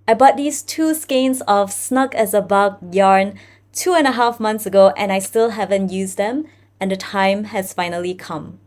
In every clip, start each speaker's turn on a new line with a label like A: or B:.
A: I bought these 2 skeins of Snug as a Bug yarn 2.5 months ago, and I still haven't used them, and the time has finally come.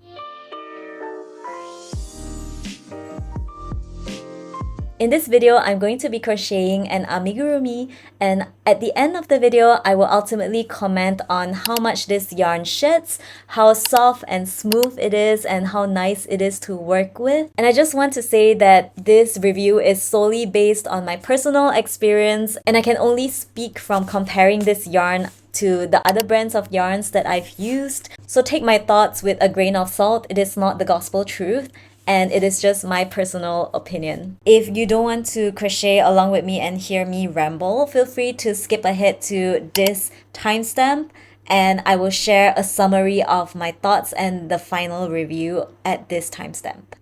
A: In this video, I'm going to be crocheting an amigurumi, and at the end of the video, I will ultimately comment on how much this yarn sheds, how soft and smooth it is, and how nice it is to work with. And I just want to say that this review is solely based on my personal experience, and I can only speak from comparing this yarn to the other brands of yarns that I've used. So take my thoughts with a grain of salt. It is not the gospel truth, and it is just my personal opinion. If you don't want to crochet along with me and hear me ramble, feel free to skip ahead to this timestamp, and I will share a summary of my thoughts and the final review at this timestamp.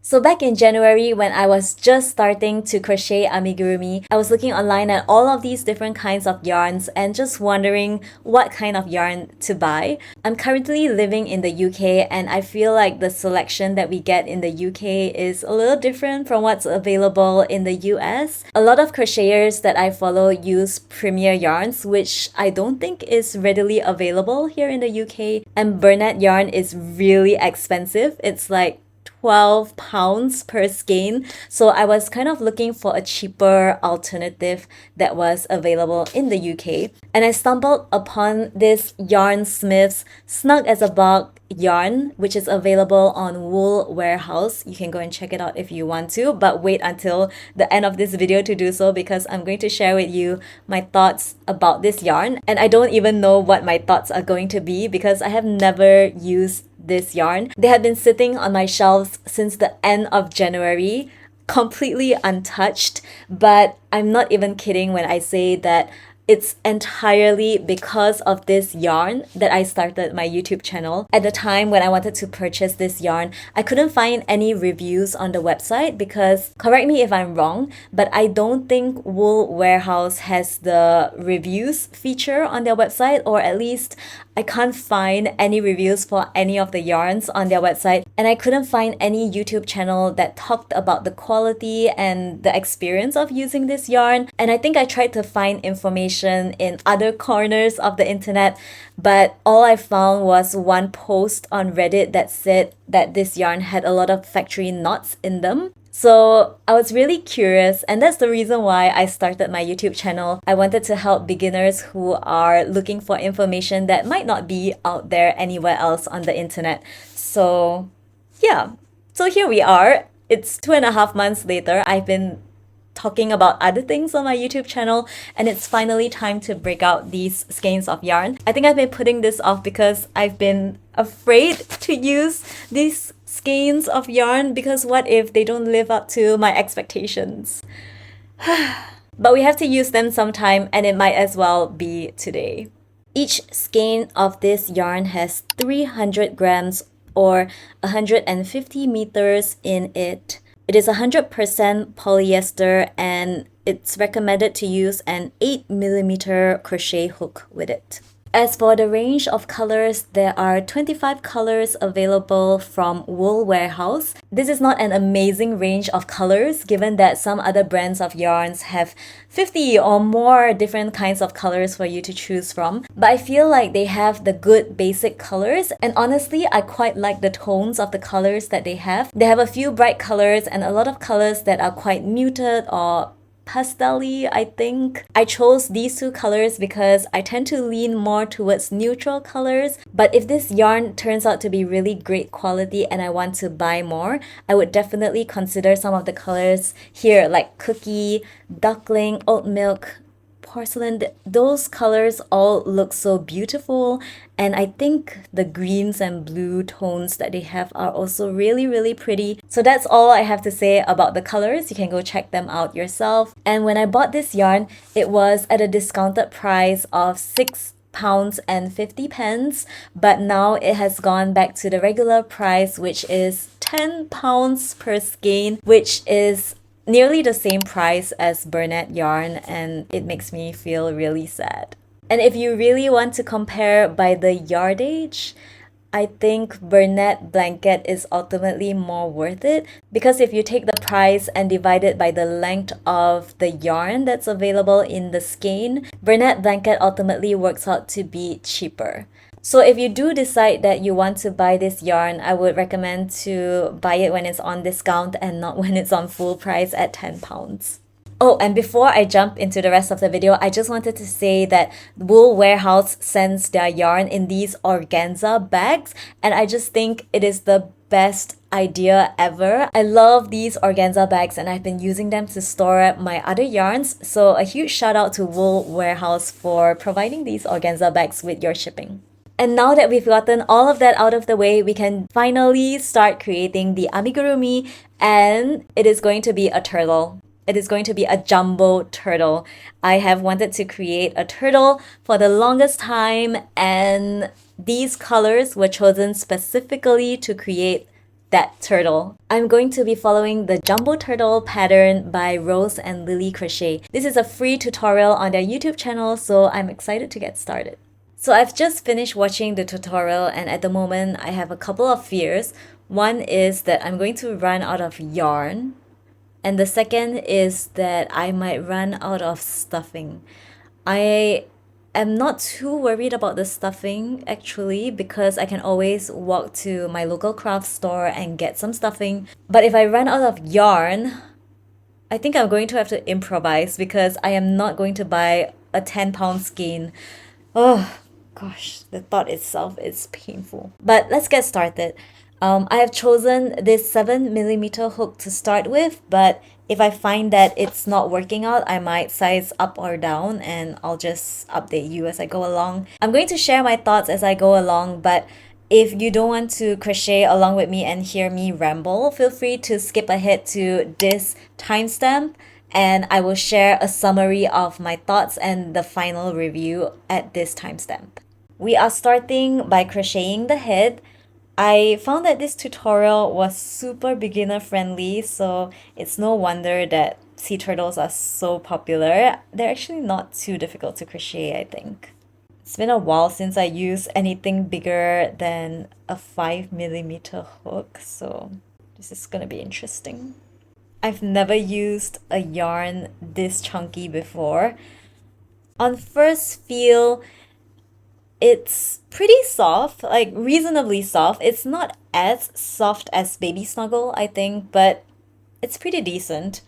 A: So back in January, when I was just starting to crochet amigurumi, I was looking online at all of these different kinds of yarns and just wondering what kind of yarn to buy. I'm currently living in the UK, and I feel like the selection that we get in the UK is a little different from what's available in the US. A lot of crocheters that I follow use Premier yarns, which I don't think is readily available here in the UK. And Bernat yarn is really expensive. It's like £12 per skein, so I was kind of looking for a cheaper alternative that was available in the UK, and I stumbled upon this Yarnsmiths Snug as a Bug yarn, which is available on Wool Warehouse. You can go and check it out if you want to, but wait until the end of this video to do so, because I'm going to share with you my thoughts about this yarn, and I don't even know what my thoughts are going to be because I have never used this yarn. They had been sitting on my shelves since the end of January, completely untouched, but I'm not even kidding when I say that it's entirely because of this yarn that I started my YouTube channel. At the time when I wanted to purchase this yarn, I couldn't find any reviews on the website because, correct me if I'm wrong, but I don't think Wool Warehouse has the reviews feature on their website, or at least I can't find any reviews for any of the yarns on their website, and I couldn't find any YouTube channel that talked about the quality and the experience of using this yarn. And I think I tried to find information in other corners of the internet, but all I found was one post on Reddit that said that this yarn had a lot of factory knots in them. So I was really curious, and that's the reason why I started my YouTube channel. I wanted to help beginners who are looking for information that might not be out there anywhere else on the internet. So yeah, so here we are. It's 2.5 months later. I've been talking about other things on my YouTube channel, and it's finally time to break out these skeins of yarn. I think I've been putting this off because I've been afraid to use these skeins of yarn, because what if they don't live up to my expectations? But we have to use them sometime, and it might as well be today. Each skein of this yarn has 300 grams or 150 meters in it. It is 100% polyester, and it's recommended to use an 8mm crochet hook with it. As for the range of colors, there are 25 colors available from Wool Warehouse. This is not an amazing range of colors, given that some other brands of yarns have 50 or more different kinds of colors for you to choose from. But I feel like they have the good basic colors, and honestly, I quite like the tones of the colors that they have. They have a few bright colors and a lot of colors that are quite muted or pastel-y, I think. I chose these 2 colors because I tend to lean more towards neutral colors, but if this yarn turns out to be really great quality and I want to buy more, I would definitely consider some of the colors here, like cookie, duckling, oat milk, porcelain. Those colors all look so beautiful, and I think the greens and blue tones that they have are also really, really pretty. So that's all I have to say about the colors. You can go check them out yourself. And when I bought this yarn, it was at a discounted price of £6.50, but now it has gone back to the regular price, which is £10 per skein, which is nearly the same price as Bernat yarn, and it makes me feel really sad. And if you really want to compare by the yardage, I think Burnette blanket is ultimately more worth it, because if you take the price and divide it by the length of the yarn that's available in the skein, Burnette blanket ultimately works out to be cheaper. So if you do decide that you want to buy this yarn, I would recommend to buy it when it's on discount and not when it's on full price at £10. Oh, and before I jump into the rest of the video, I just wanted to say that Wool Warehouse sends their yarn in these organza bags, and I just think it is the best idea ever. I love these organza bags and I've been using them to store my other yarns, so a huge shout out to Wool Warehouse for providing these organza bags with your shipping. And now that we've gotten all of that out of the way, we can finally start creating the amigurumi, and it is going to be a turtle. It is going to be a jumbo turtle. I have wanted to create a turtle for the longest time, and these colors were chosen specifically to create that turtle. I'm going to be following the jumbo turtle pattern by Rose and Lily Crochet. This is a free tutorial on their YouTube channel, so I'm excited to get started. So I've just finished watching the tutorial, and at the moment I have a couple of fears. One is that I'm going to run out of yarn, and the second is that I might run out of stuffing. I am not too worried about the stuffing actually, because I can always walk to my local craft store and get some stuffing. But if I run out of yarn, I think I'm going to have to improvise, because I am not going to buy a £10 skein. Oh gosh, the thought itself is painful. But let's get started. I have chosen this 7mm hook to start with, but if I find that it's not working out, I might size up or down, and I'll just update you as I go along. I'm going to share my thoughts as I go along, but if you don't want to crochet along with me and hear me ramble, feel free to skip ahead to this timestamp, and I will share a summary of my thoughts and the final review at this timestamp. We are starting by crocheting the head. I found that this tutorial was super beginner friendly, so it's no wonder that sea turtles are so popular. They're actually not too difficult to crochet, I think. It's been a while since I used anything bigger than a 5mm hook, so this is gonna be interesting. I've never used a yarn this chunky before. On first feel, it's pretty soft, like reasonably soft. It's not as soft as Baby Snuggle, I think, but it's pretty decent.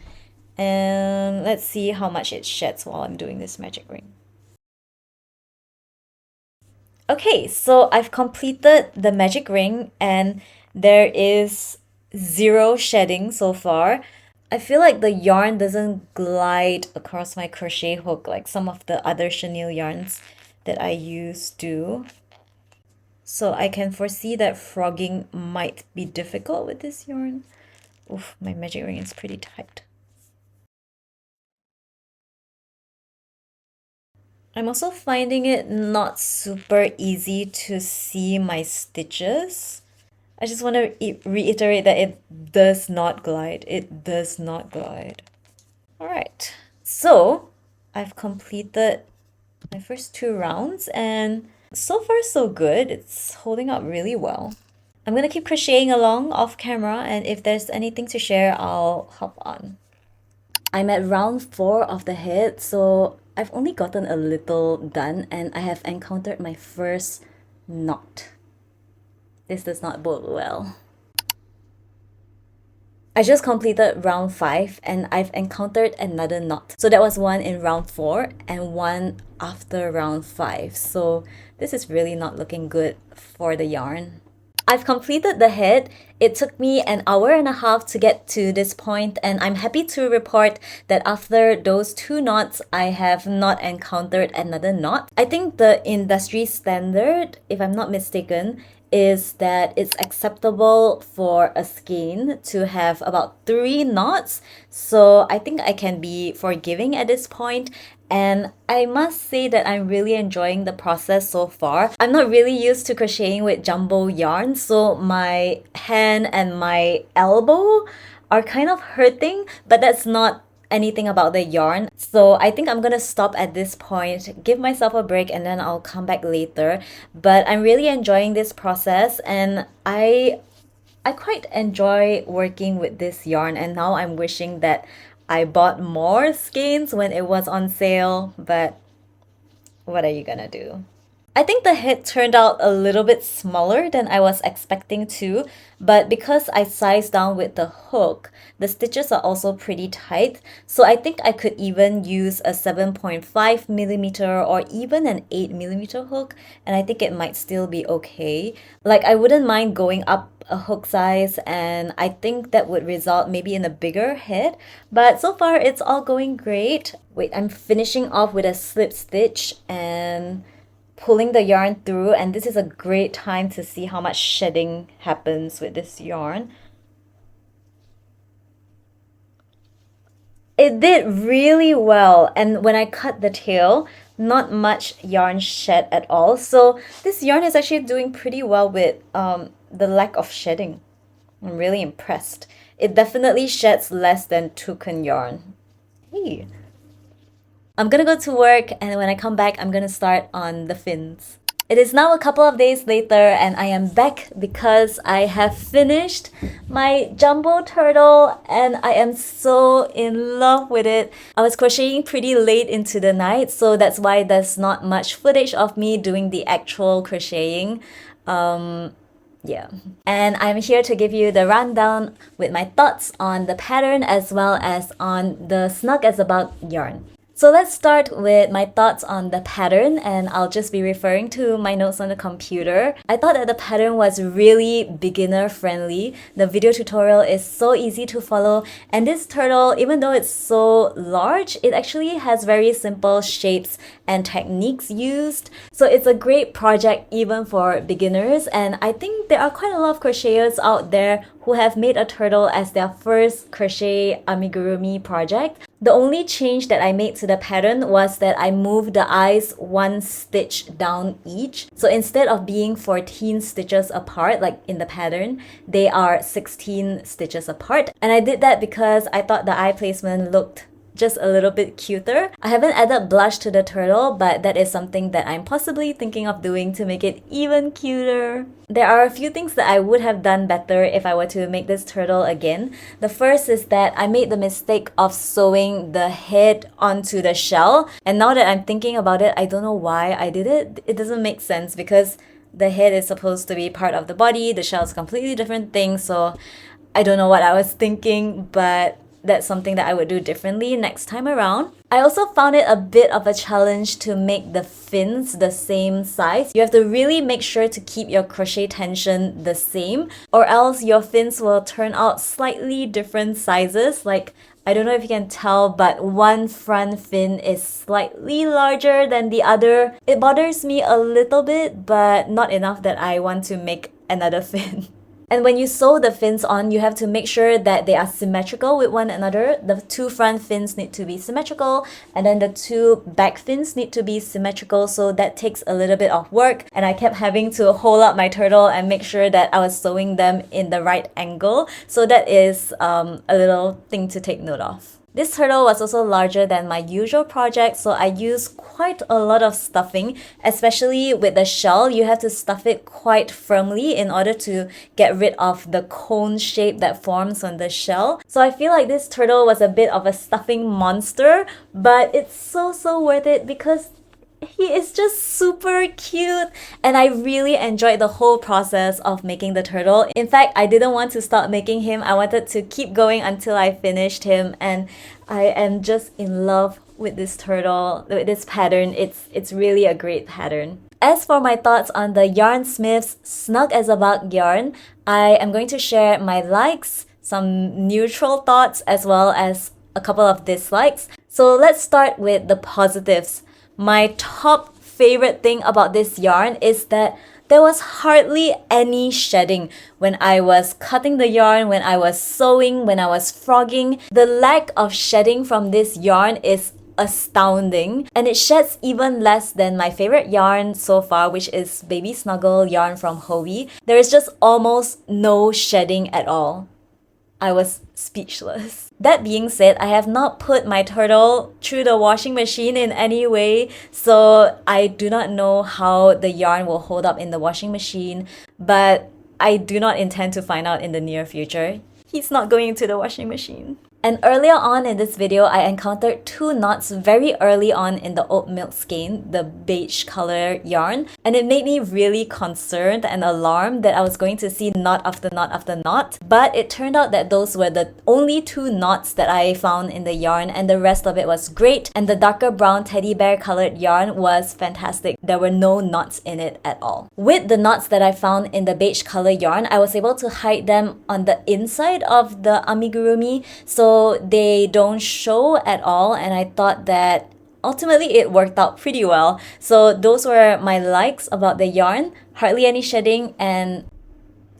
A: And let's see how much it sheds while I'm doing this magic ring. Okay, so I've completed the magic ring and there is 0 shedding so far. I feel like the yarn doesn't glide across my crochet hook like some of the other chenille yarns that I use do. So I can foresee that frogging might be difficult with this yarn. Oof, my magic ring is pretty tight. I'm also finding it not super easy to see my stitches. I just want to reiterate that it does not glide. It does not glide. Alright, so I've completed my first 2 rounds and so far so good. It's holding up really well. I'm gonna keep crocheting along off camera, and if there's anything to share, I'll hop on. I'm at round 4 of the head, so I've only gotten a little done and I have encountered my first knot. This does not bode well. I just completed round 5 and I've encountered another knot. So that was one in round 4 and one after round 5. So this is really not looking good for the yarn. I've completed the head. It took me an hour and a half to get to this point, and I'm happy to report that after those 2 knots, I have not encountered another knot. I think the industry standard, if I'm not mistaken, is that it's acceptable for a skein to have about 3 knots. So I think I can be forgiving at this point. And I must say that I'm really enjoying the process so far. I'm not really used to crocheting with jumbo yarn, so my hand and my elbow are kind of hurting, but that's not anything about the yarn. So I think I'm gonna stop at this point, give myself a break, and then I'll come back later. But I'm really enjoying this process, and I quite enjoy working with this yarn, and now I'm wishing that I bought more skeins when it was on sale, but what are you gonna do? I think the head turned out a little bit smaller than I was expecting to, but because I sized down with the hook, the stitches are also pretty tight, so I think I could even use a 7.5 millimeter or even an 8 millimeter hook, and I think it might still be okay. Like, I wouldn't mind going up a hook size, and I think that would result maybe in a bigger head, but so far it's all going great. Wait, I'm finishing off with a slip stitch and pulling the yarn through, and this is a great time to see how much shedding happens with this yarn. It did really well, and when I cut the tail, not much yarn shed at all. So this yarn is actually doing pretty well with the lack of shedding. I'm really impressed. It definitely sheds less than toucan yarn. Hey. I'm gonna go to work, and when I come back, I'm gonna start on the fins. It is now a couple of days later, and I am back because I have finished my jumbo turtle, and I am so in love with it. I was crocheting pretty late into the night, so that's why there's not much footage of me doing the actual crocheting. Yeah. And I'm here to give you the rundown with my thoughts on the pattern as well as on the Snug as a Bug yarn. So let's start with my thoughts on the pattern, and I'll just be referring to my notes on the computer. I thought that the pattern was really beginner friendly. The video tutorial is so easy to follow, and this turtle, even though it's so large, it actually has very simple shapes and techniques used. So it's a great project even for beginners, and I think there are quite a lot of crocheters out there who have made a turtle as their first crochet amigurumi project. The only change that I made to the pattern was that I moved the eyes one stitch down each. So instead of being 14 stitches apart like in the pattern, they are 16 stitches apart. And I did that because I thought the eye placement looked just a little bit cuter. I haven't added blush to the turtle, but that is something that I'm possibly thinking of doing to make it even cuter. There are a few things that I would have done better if I were to make this turtle again. The first is that I made the mistake of sewing the head onto the shell, and now that I'm thinking about it, I don't know why I did it. It doesn't make sense because the head is supposed to be part of the body, the shell is a completely different thing, so I don't know what I was thinking, but that's something that I would do differently next time around. I also found it a bit of a challenge to make the fins the same size. You have to really make sure to keep your crochet tension the same, or else your fins will turn out slightly different sizes. Like, I don't know if you can tell, but one front fin is slightly larger than the other. It bothers me a little bit, but not enough that I want to make another fin. And when you sew the fins on, you have to make sure that they are symmetrical with one another. The two front fins need to be symmetrical, and then the two back fins need to be symmetrical, so that takes a little bit of work. And I kept having to hold up my turtle and make sure that I was sewing them in the right angle. So that is a little thing to take note of. This turtle was also larger than my usual project, so I used quite a lot of stuffing, especially with the shell. You have to stuff it quite firmly in order to get rid of the cone shape that forms on the shell. So I feel like this turtle was a bit of a stuffing monster, but it's so worth it because he is just super cute, and I really enjoyed the whole process of making the turtle. In fact, I didn't want to stop making him. I wanted to keep going until I finished him, and I am just in love with this turtle, with this pattern. It's really a great pattern. As for my thoughts on the Yarnsmiths Snug as a Bug yarn, I am going to share my likes, some neutral thoughts, as well as a couple of dislikes. So let's start with the positives. My top favorite thing about this yarn is that there was hardly any shedding when I was cutting the yarn, when I was sewing, when I was frogging. The lack of shedding from this yarn is astounding, and it sheds even less than my favorite yarn so far, which is Baby Snuggle yarn from Hovey. There is just almost no shedding at all. I was speechless. That being said, I have not put my turtle through the washing machine in any way, so I do not know how the yarn will hold up in the washing machine, but I do not intend to find out in the near future. He's not going into the washing machine. And earlier on in this video, I encountered two knots very early on in the oat milk skein, the beige color yarn, and it made me really concerned and alarmed that I was going to see knot after knot after knot. But it turned out that those were the only two knots that I found in the yarn, and the rest of it was great. And the darker brown teddy bear colored yarn was fantastic. There were no knots in it at all. With the knots that I found in the beige color yarn, I was able to hide them on the inside of the amigurumi, so they don't show at all, and I thought that ultimately it worked out pretty well. So those were my likes about the yarn: hardly any shedding and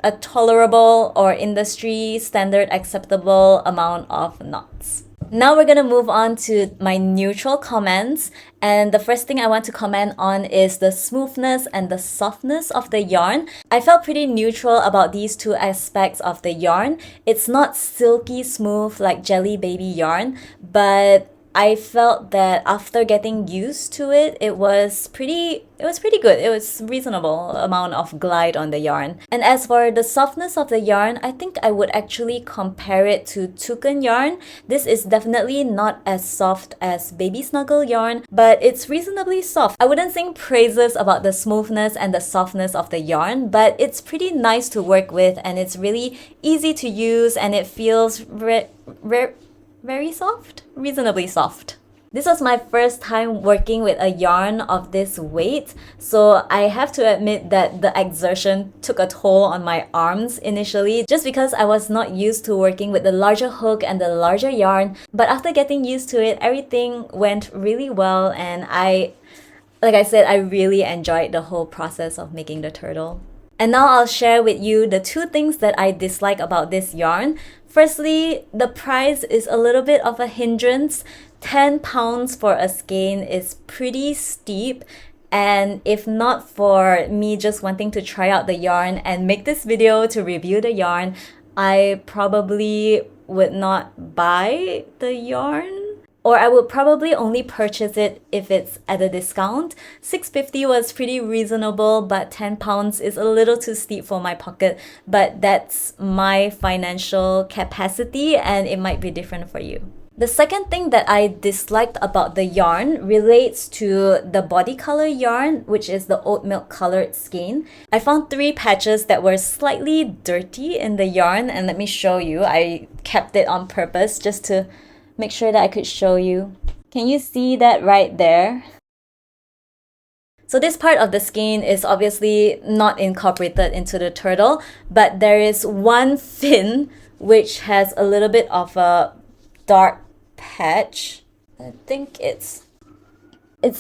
A: a tolerable or industry standard acceptable amount of knots. Now we're gonna move on to my neutral comments, and the first thing I want to comment on is the smoothness and the softness of the yarn. I felt pretty neutral about these two aspects of the yarn. It's not silky smooth like Jelly Baby yarn, but I felt that after getting used to it, it was pretty good. It was reasonable amount of glide on the yarn. And as for the softness of the yarn, I think I would actually compare it to toucan yarn. This is definitely not as soft as baby snuggle yarn, but it's reasonably soft. I wouldn't sing praises about the smoothness and the softness of the yarn, but it's pretty nice to work with, and it's really easy to use, and it feels very soft? Reasonably soft. This was my first time working with a yarn of this weight, so I have to admit that the exertion took a toll on my arms initially, just because I was not used to working with the larger hook and the larger yarn. But after getting used to it, everything went really well, and like I said, I really enjoyed the whole process of making the turtle. And now I'll share with you the two things that I dislike about this yarn. Firstly, the price is a little bit of a hindrance. £10 for a skein is pretty steep, and if not for me just wanting to try out the yarn and make this video to review the yarn, I probably would not buy the yarn. Or I would probably only purchase it if it's at a discount. $6.50 was pretty reasonable, but £10 is a little too steep for my pocket. But that's my financial capacity, and it might be different for you. The second thing that I disliked about the yarn relates to the body color yarn, which is the oat milk colored skein. I found 3 patches that were slightly dirty in the yarn, and let me show you. I kept it on purpose just to make sure that I could show you. Can you see that right there? So this part of the skein is obviously not incorporated into the turtle, but there is one fin which has a little bit of a dark patch. I think it's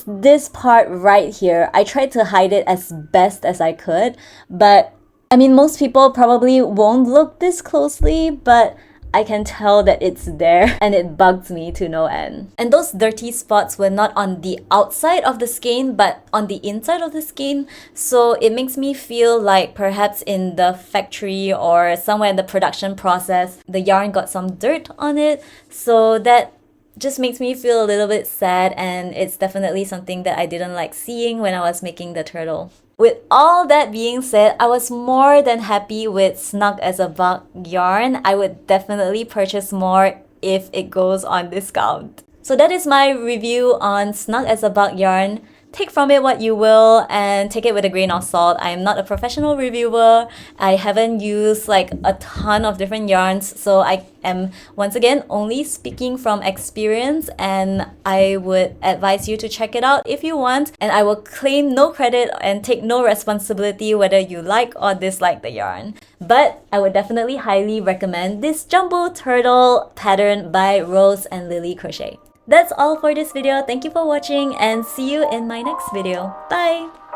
A: this part right here. I tried to hide it as best as I could, but I mean, most people probably won't look this closely, but I can tell that it's there, and it bugs me to no end. And those dirty spots were not on the outside of the skein, but on the inside of the skein. So it makes me feel like perhaps in the factory or somewhere in the production process, the yarn got some dirt on it. So that just makes me feel a little bit sad, and it's definitely something that I didn't like seeing when I was making the turtle. With all that being said, I was more than happy with Snug as a Bug yarn. I would definitely purchase more if it goes on discount. So that is my review on Snug as a Bug yarn. Take from it what you will and take it with a grain of salt. I am not a professional reviewer. I haven't used like a ton of different yarns, so I am once again only speaking from experience, and I would advise you to check it out if you want, and I will claim no credit and take no responsibility whether you like or dislike the yarn. But I would definitely highly recommend this jumbo turtle pattern by Rose and Lily Crochet. That's all for this video. Thank you for watching, and see you in my next video. Bye!